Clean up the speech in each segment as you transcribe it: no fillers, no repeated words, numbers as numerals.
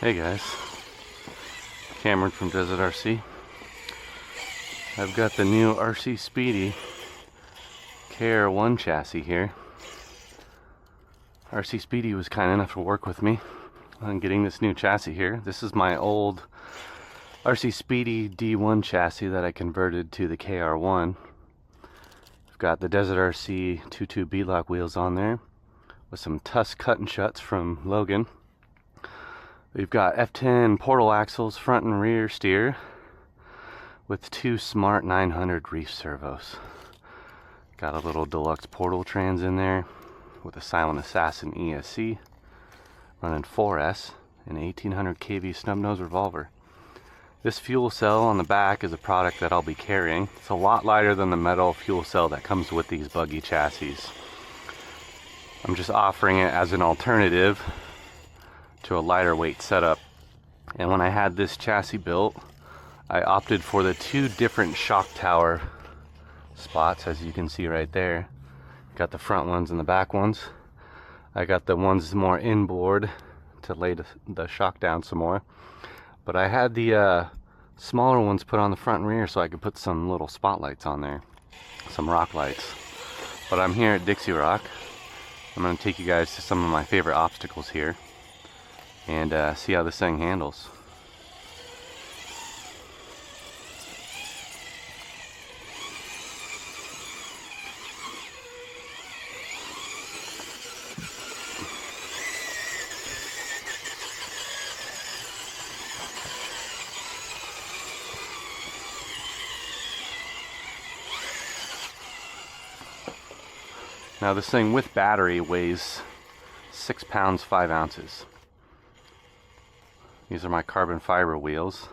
Hey guys, Cameron from Desert RC. I've got the new RC Speedy Kr1 chassis here. RC Speedy was kind enough to work with me on getting this new chassis here. This is my old RC Speedy D1 chassis that I converted to the Kr1. I've got the Desert RC 2.2 Beadlock wheels on there with some Tusk cut and shuts from Logan. We've got F10 portal axles, front and rear steer, with two smart 900 reef servos. Got a little deluxe portal trans in there with a Silent Assassin ESC, running 4S, and 1800 kV snub nose revolver. This fuel cell on the back is a product that I'll be carrying. It's a lot lighter than the metal fuel cell that comes with these buggy chassis. I'm just offering it as an alternative to a lighter weight setup. And when I had this chassis built, I opted for the two different shock tower spots, as you can see right there. Got the front ones and the back ones. I got the ones more inboard to lay the shock down some more. But I had the smaller ones put on the front and rear so I could put some little spotlights on there, some rock lights. But I'm here at Dixie Rock. I'm going to take you guys to some of my favorite obstacles here and see how this thing handles. Now this thing with battery weighs 6 pounds 5 ounces. These are my carbon fiber wheels.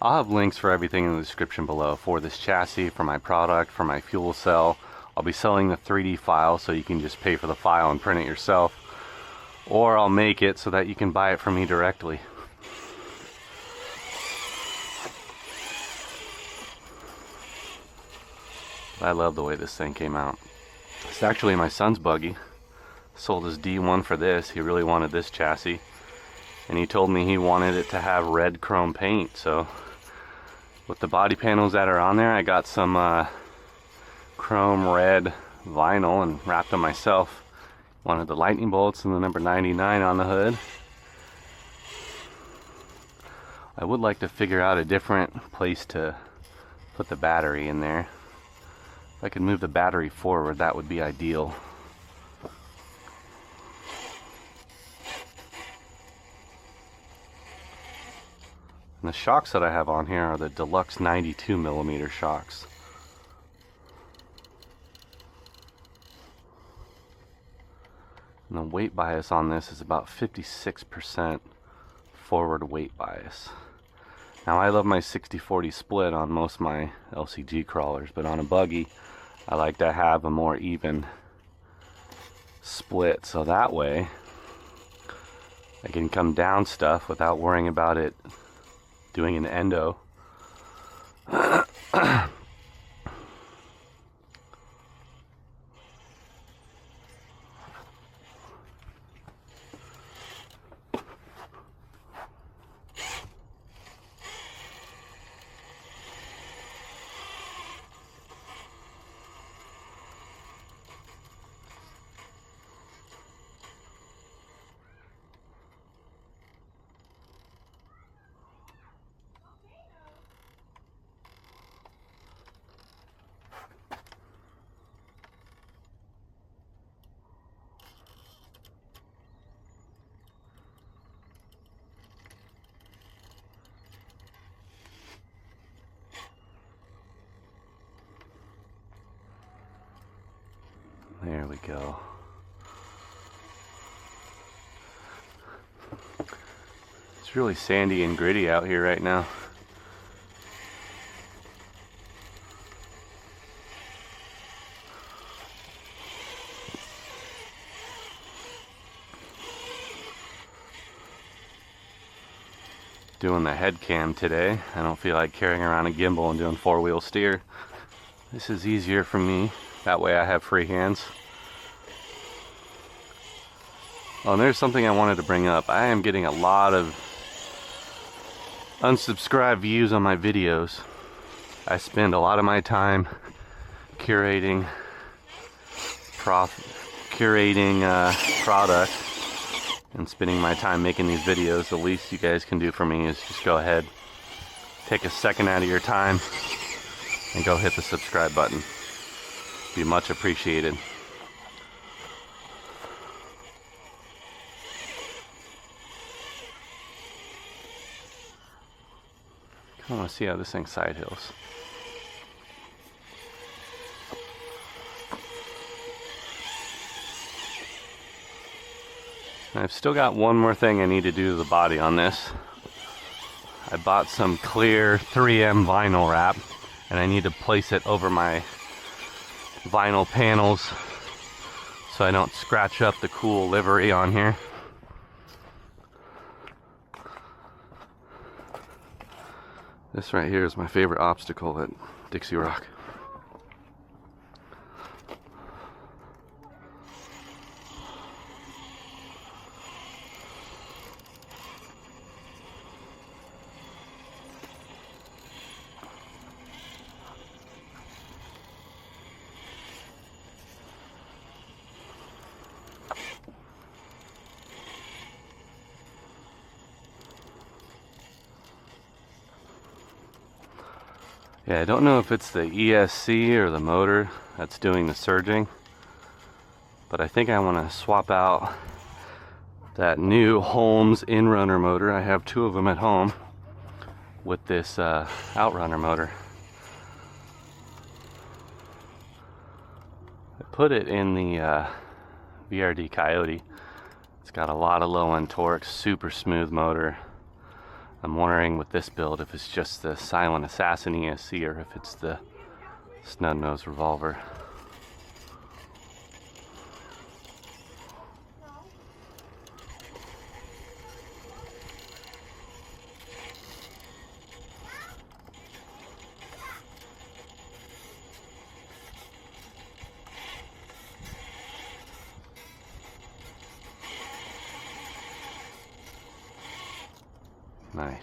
I'll have links for everything in the description below for this chassis, for my product, for my fuel cell. I'll be selling the 3D file so you can just pay for the file and print it yourself. Or I'll make it so that you can buy it from me directly. I love the way this thing came out. It's actually my son's buggy. Sold his D1 for this. He really wanted this chassis. And he told me he wanted it to have red chrome paint. So with the body panels that are on there, I got some chrome red vinyl and wrapped them myself. Wanted the lightning bolts and the number 99 on the hood. I would like to figure out a different place to put the battery in there. If I could move the battery forward, that would be ideal. And the shocks that I have on here are the deluxe 92mm shocks. And the weight bias on this is about 56% forward weight bias. Now I love my 60-40 split on most of my LCG crawlers, but on a buggy I like to have a more even split, so that way I can come down stuff without worrying about it doing an endo. There we go. It's really sandy and gritty out here right now. Doing the head cam today. I don't feel like carrying around a gimbal and doing four-wheel steer. This is easier for me. That way I have free hands. Oh, and there's something I wanted to bring up. I am getting a lot of unsubscribed views on my videos. I spend a lot of my time curating product and spending my time making these videos. The least you guys can do for me is just go ahead, take a second out of your time and go hit the subscribe button. Be much appreciated. I want to see how this thing side hills. I've still got one more thing I need to do to the body on this. I bought some clear 3M vinyl wrap, and I need to place it over my vinyl panels so I don't scratch up the cool livery on here. This right here is my favorite obstacle at Dixie Rock. Yeah, I don't know if it's the ESC or the motor that's doing the surging, but I think I want to swap out that new Holmes Inrunner motor. I have two of them at home with this Outrunner motor. I put it in the VRD Coyote. It's got a lot of low end torque, super smooth motor. I'm wondering with this build if it's just the Silent Assassin ESC or if it's the Snub Nose Revolver. Nice.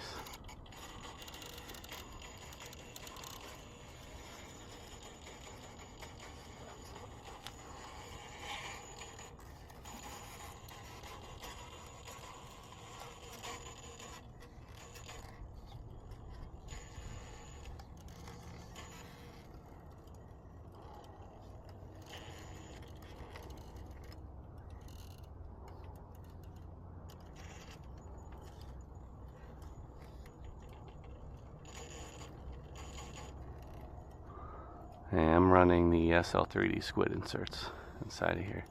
I'm running the SL3D Squid inserts inside of here.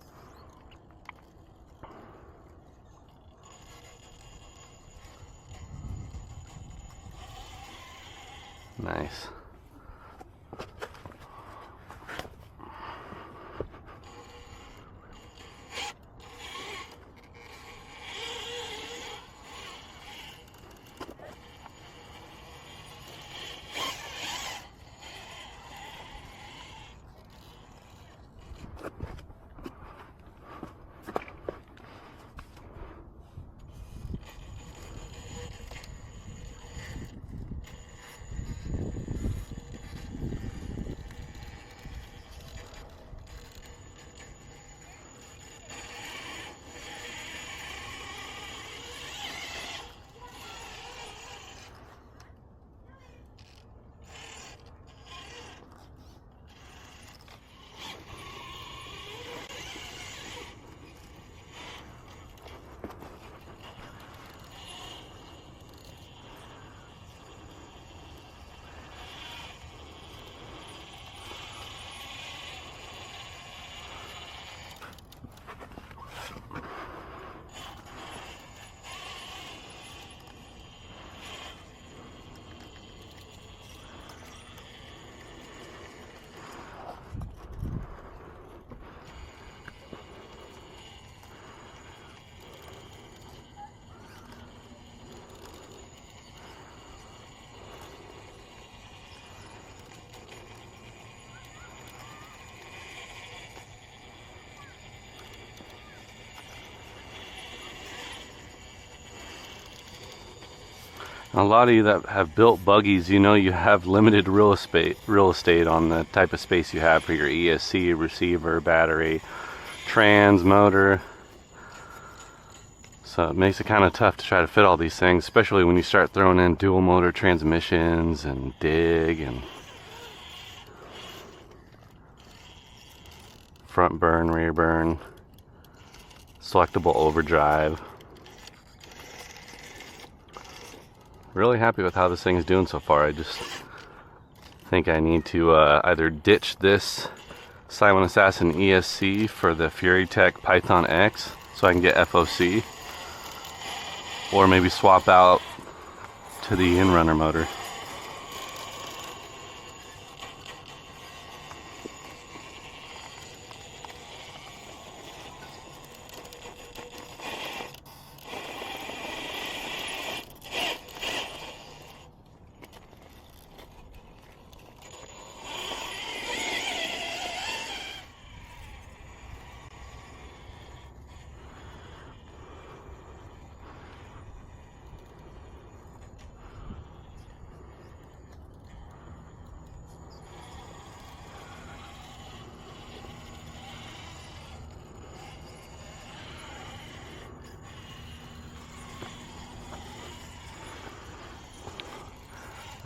Nice. A lot of you that have built buggies, you know you have limited real estate on the type of space you have for your ESC, receiver, battery, trans, motor. So it makes it kind of tough to try to fit all these things, especially when you start throwing in dual motor transmissions and dig and front burn, rear burn, selectable overdrive. Really happy with how this thing is doing so far. I just think I need to either ditch this Simon Assassin ESC for the FuryTech Python X so I can get FOC, or maybe swap out to the Inrunner motor.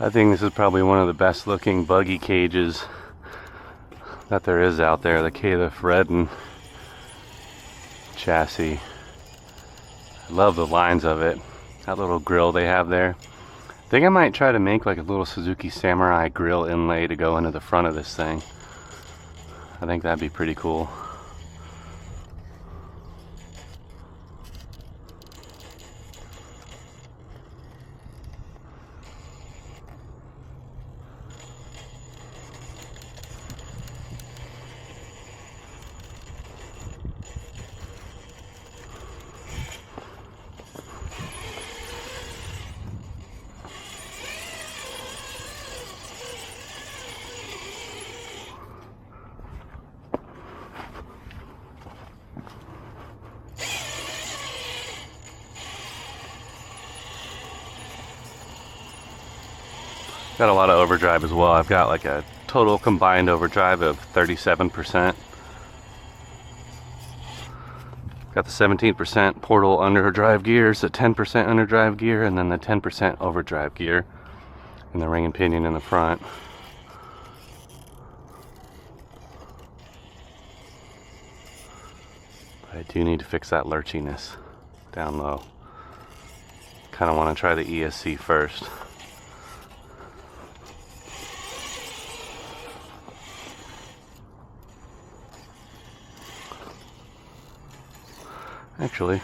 I think this is probably one of the best looking buggy cages that there is out there, the Kr1 chassis. I love the lines of it. That little grill they have there. I think I might try to make like a little Suzuki Samurai grill inlay to go into the front of this thing. I think that'd be pretty cool. Got a lot of overdrive as well. I've got like a total combined overdrive of 37%. Got the 17% portal underdrive gears, the 10% underdrive gear, and then the 10% overdrive gear, and the ring and pinion in the front. But I do need to fix that lurchiness down low. Kind of want to try the ESC first. Actually,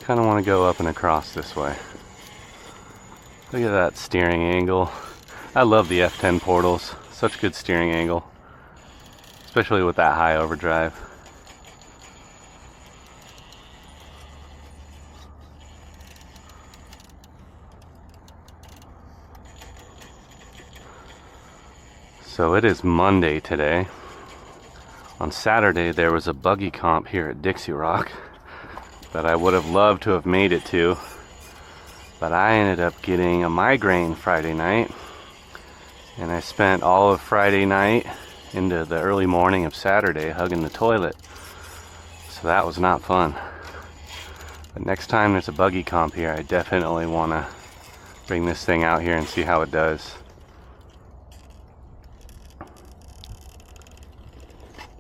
kind of want to go up and across this way. Look at that steering angle. I love the F10 portals. Such good steering angle, especially with that high overdrive. So it is Monday today. On Saturday there was a buggy comp here at Dixie Rock that I would have loved to have made it to, but I ended up getting a migraine Friday night, and I spent all of Friday night into the early morning of Saturday hugging the toilet, so that was not fun. But next time there's a buggy comp here, I definitely want to bring this thing out here and see how it does.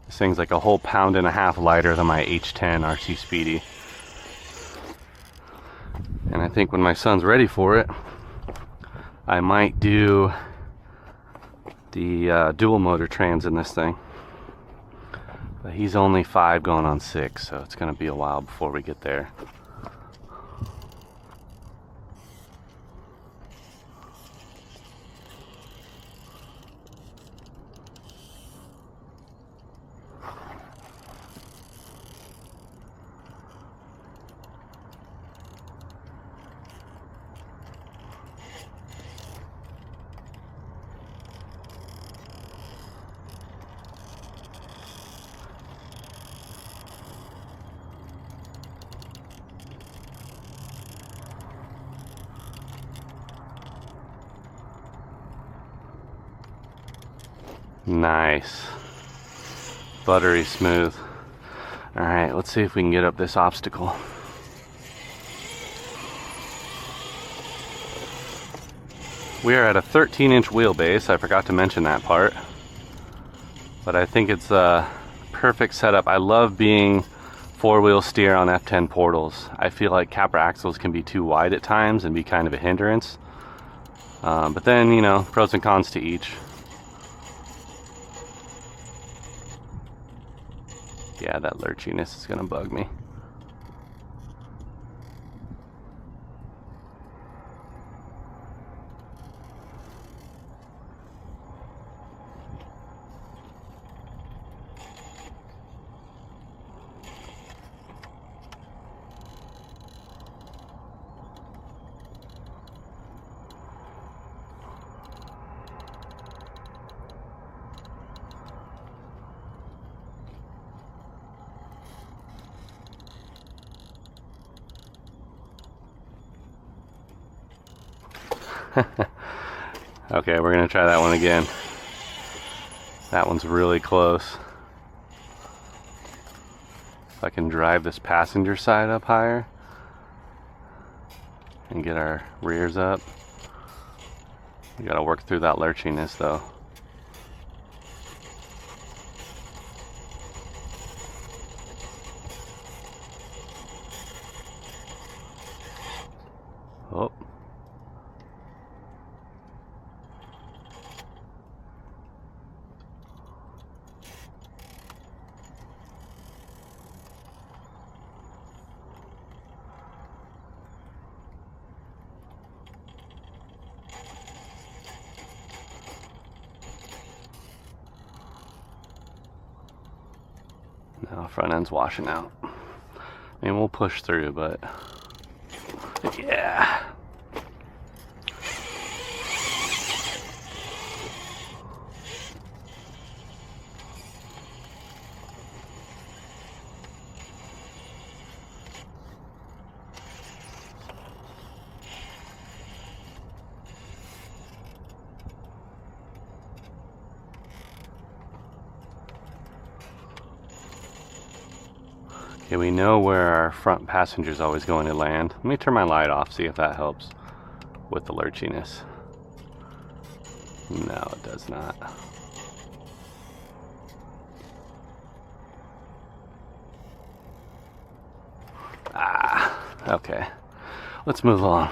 This thing's like a whole pound and a half lighter than my H10 RC Speedy. And I think when my son's ready for it, I might do the dual motor trans in this thing. But he's only 5 going on 6, so it's going to be a while before we get there. Nice. Buttery smooth. Alright, let's see if we can get up this obstacle. We are at a 13-inch wheelbase. I forgot to mention that part. But I think it's a perfect setup. I love being four-wheel steer on F10 portals. I feel like capper axles can be too wide at times and be kind of a hindrance. But then, you know, pros and cons to each. Yeah, that lurchiness is gonna bug me. Okay, we're gonna try that one again. That one's really close. If I can drive this passenger side up higher and get our rears up. We gotta work through that lurchiness though. Oh. Now front end's washing out. I mean, we'll push through, but yeah. Okay, we know where our front passenger is always going to land. Let me turn my light off, see if that helps with the lurchiness. No, it does not. Ah, okay. Let's move on.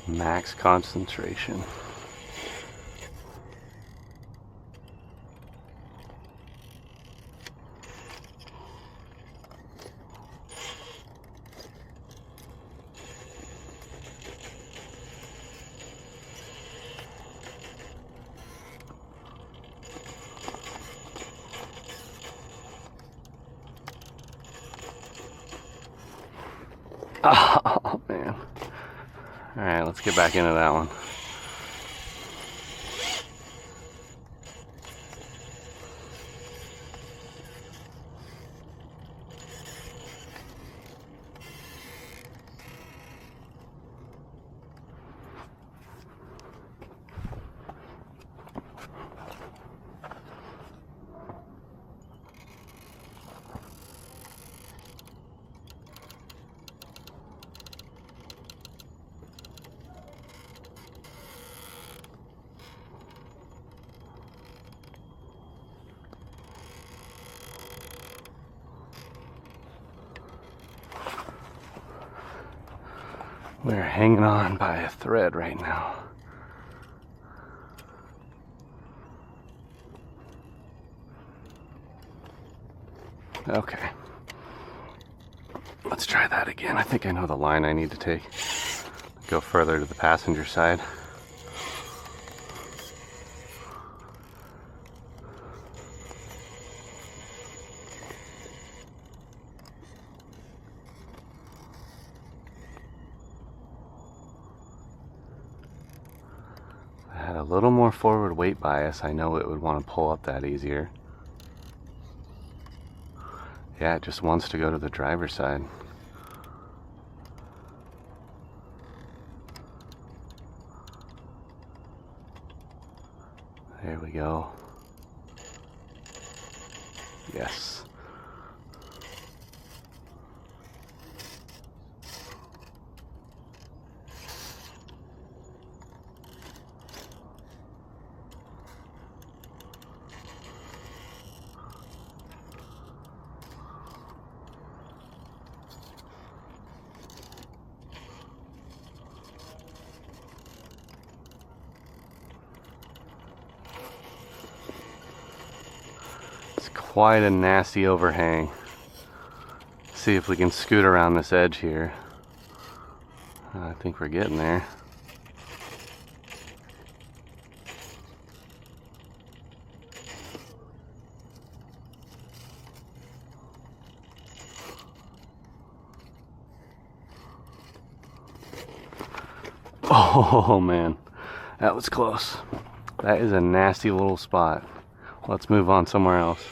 Max concentration. Oh man. Alright, let's get back into that one. We're hanging on by a thread right now. Okay. Let's try that again. I think I know the line I need to take. Go further to the passenger side. If I had a little more forward weight bias, I know it would want to pull up that easier. Yeah, it just wants to go to the driver's side. There we go. Yes. Quite a nasty overhang. See if we can scoot around this edge here. I think we're getting there. Oh man, that was close. That is a nasty little spot. Let's move on somewhere else.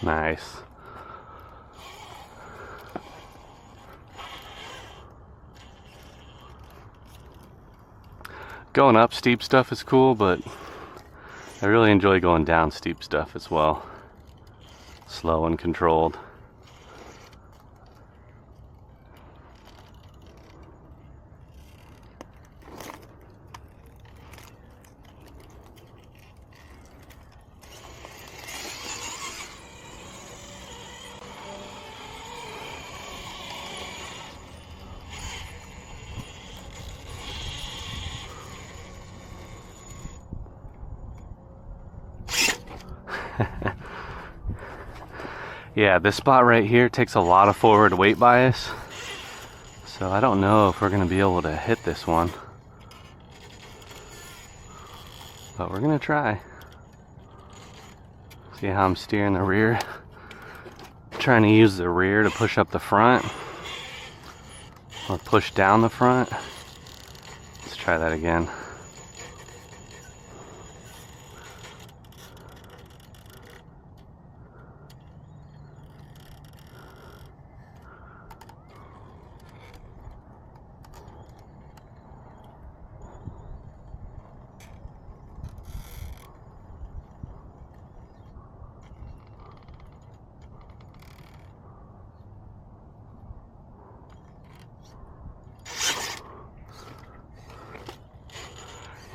Nice. Going up steep stuff is cool, but I really enjoy going down steep stuff as well. Slow and controlled. Yeah, this spot right here takes a lot of forward weight bias, so I don't know if we're going to be able to hit this one, but we're going to try. See how I'm steering the rear? Trying to use the rear to push up the front or push down the front. Let's try that again.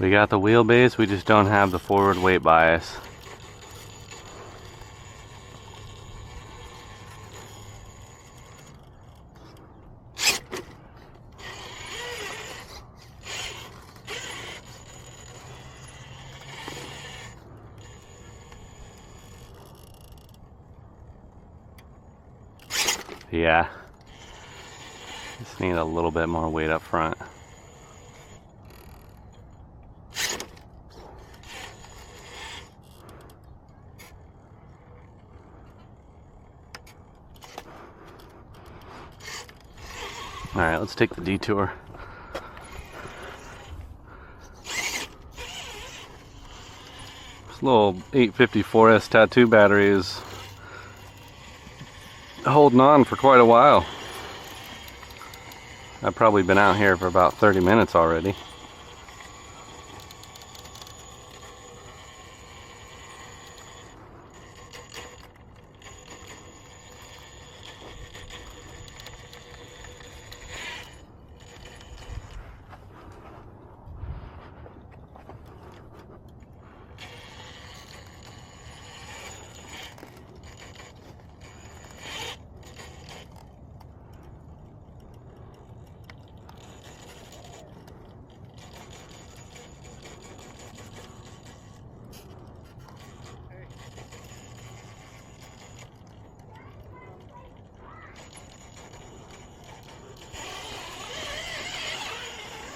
We got the wheelbase, we just don't have the forward weight bias. Yeah. Just need a little bit more weight up front. Alright, let's take the detour. This little 854S tattoo battery is holding on for quite a while. I've probably been out here for about 30 minutes already.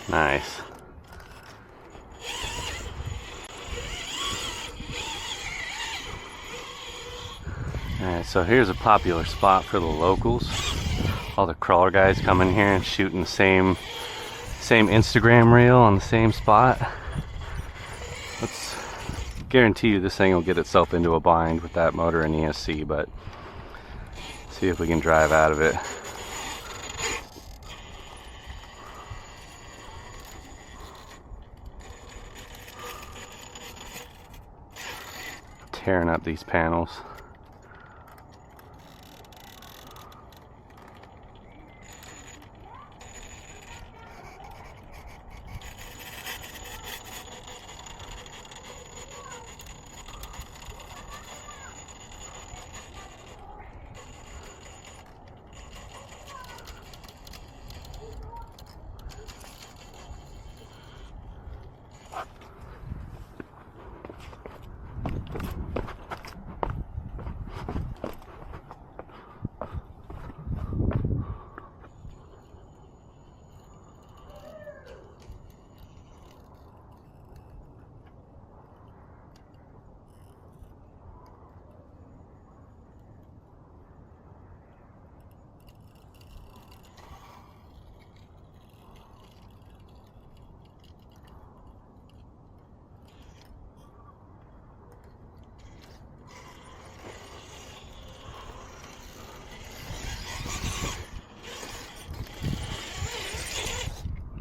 Nice. Alright, so here's a popular spot for the locals. All the crawler guys come in here and shooting the same Instagram reel on the same spot. Let's guarantee you this thing will get itself into a bind with that motor and ESC, but see if we can drive out of it. Tearing up these panels.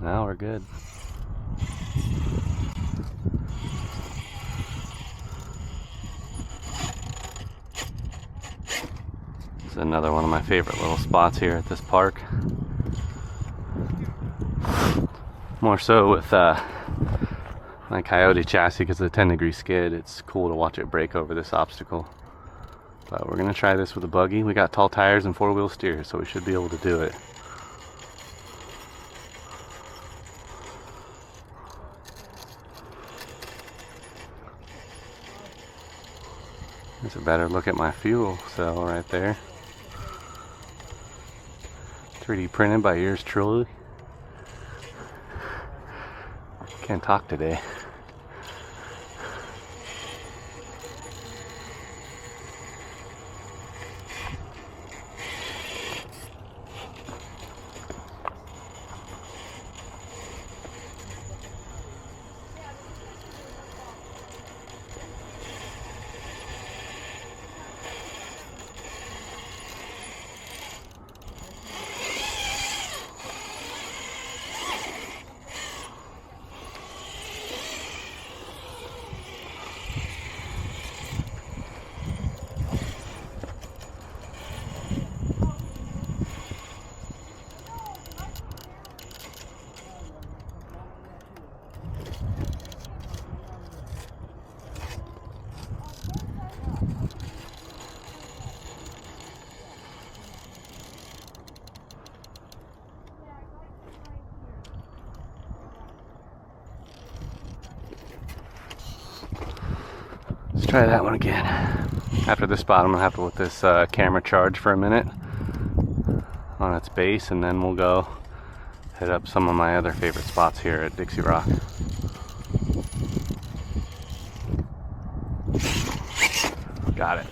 Now we're good. This is another one of my favorite little spots here at this park. More so with my Coyote chassis because of the 10-degree skid. It's cool to watch it break over this obstacle. But we're gonna try this with a buggy. We got tall tires and 4-wheel steer, so we should be able to do it. There's a better look at my fuel cell right there. 3D printed by yours truly. Can't talk today. Let's try that one again. After this spot, I'm gonna have to let this camera charge for a minute. on its base, and then we'll go hit up some of my other favorite spots here at Dixie Rock. Got it.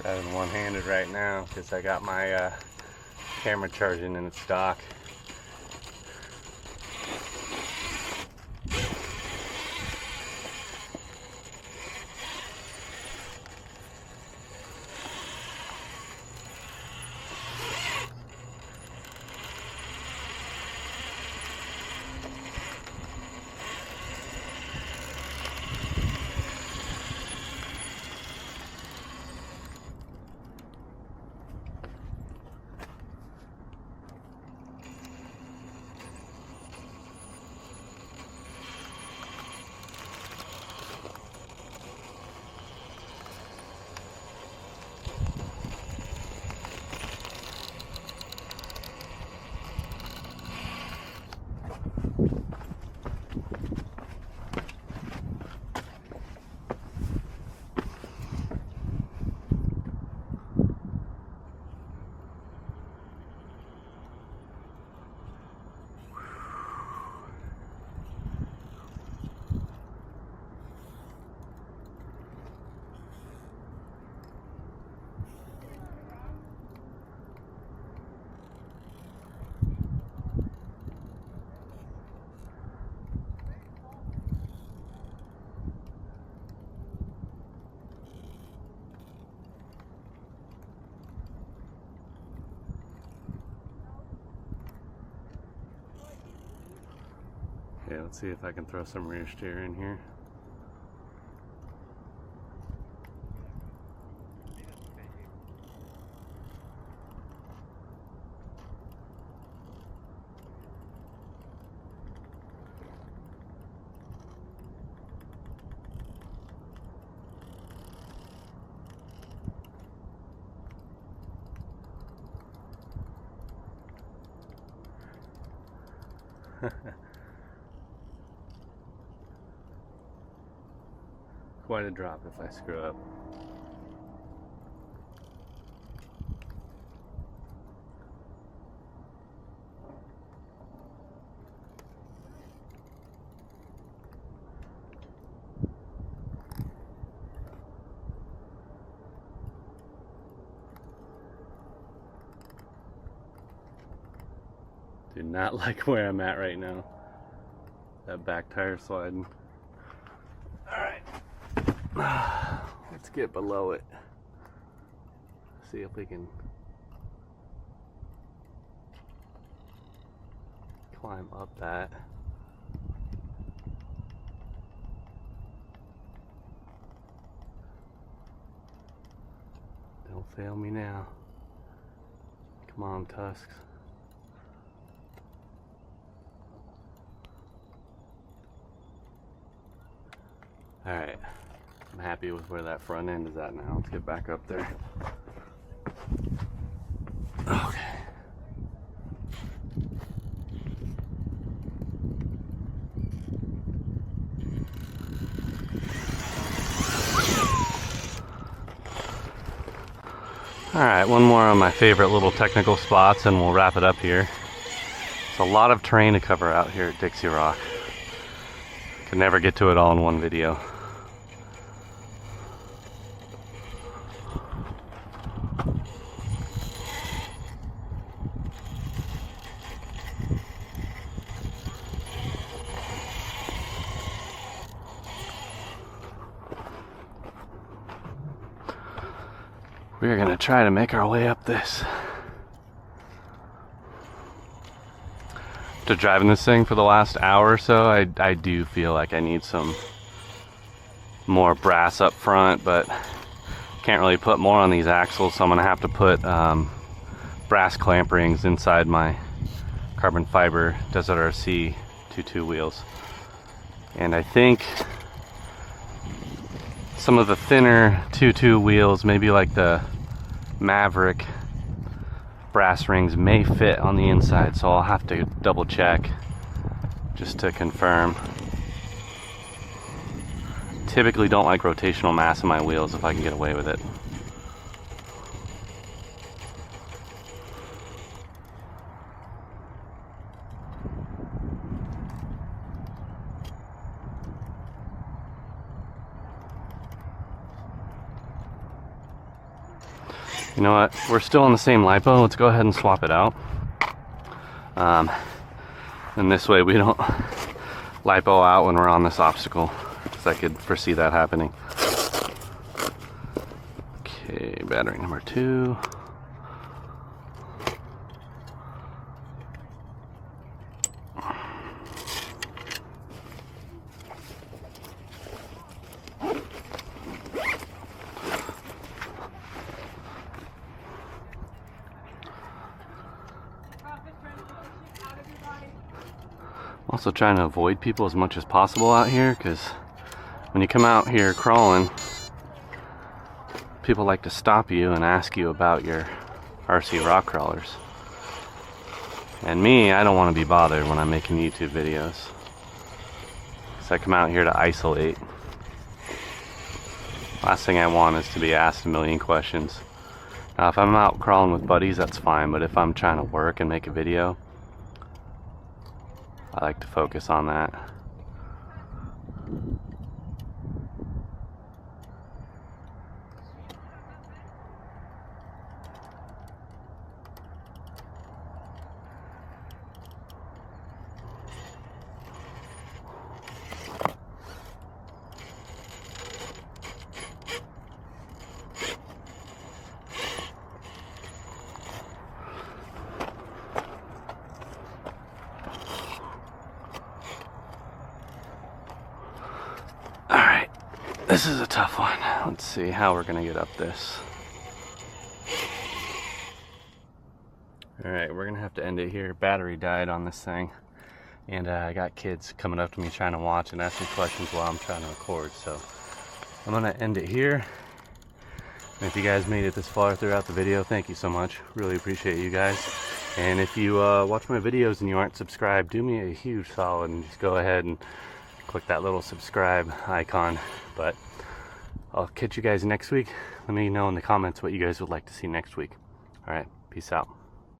Driving one-handed right now because I got my camera charging in its dock. Okay, let's see if I can throw some rear steer in here. Quite a drop if I screw up. Do not like where I'm at right now. That back tire sliding. Alright. Let's get below it. See if we can climb up that. Don't fail me now. Come on, tusks. Alright, I'm happy with where that front end is at now. Let's get back up there. Okay. Alright, one more on my favorite little technical spots and we'll wrap it up here. It's a lot of terrain to cover out here at Dixie Rock. Could never get to it all in one video. We're gonna try to make our way up this. After driving this thing for the last hour or so, I do feel like I need some more brass up front, but can't really put more on these axles, so I'm gonna have to put brass clamp rings inside my carbon fiber Desert RC 22 wheels. And I think some of the thinner 22 wheels, maybe like the Maverick brass rings, may fit on the inside, so I'll have to double check just to confirm. Typically don't like rotational mass in my wheels if I can get away with it. You know what, we're still on the same LiPo. Let's go ahead and swap it out. And this way we don't LiPo out when we're on this obstacle, because I could foresee that happening. Okay, battery number 2. Also trying to avoid people as much as possible out here, because when you come out here crawling, people like to stop you and ask you about your RC rock crawlers. And me, I don't want to be bothered when I'm making YouTube videos, because I come out here to isolate. Last thing I want is to be asked a million questions. Now if I'm out crawling with buddies, that's fine, but if I'm trying to work and make a video, I like to focus on that. This is a tough one. Let's see how we're gonna get up this. Alright, we're gonna have to end it here. Battery died on this thing, and I got kids coming up to me trying to watch and asking questions while I'm trying to record, so I'm gonna end it here. And if you guys made it this far throughout the video, thank you so much. Really appreciate you guys. And if you watch my videos and you aren't subscribed, do me a huge solid and just go ahead and click that little subscribe icon. But I'll catch you guys next week. Let me know in the comments what you guys would like to see next week. All right, peace out.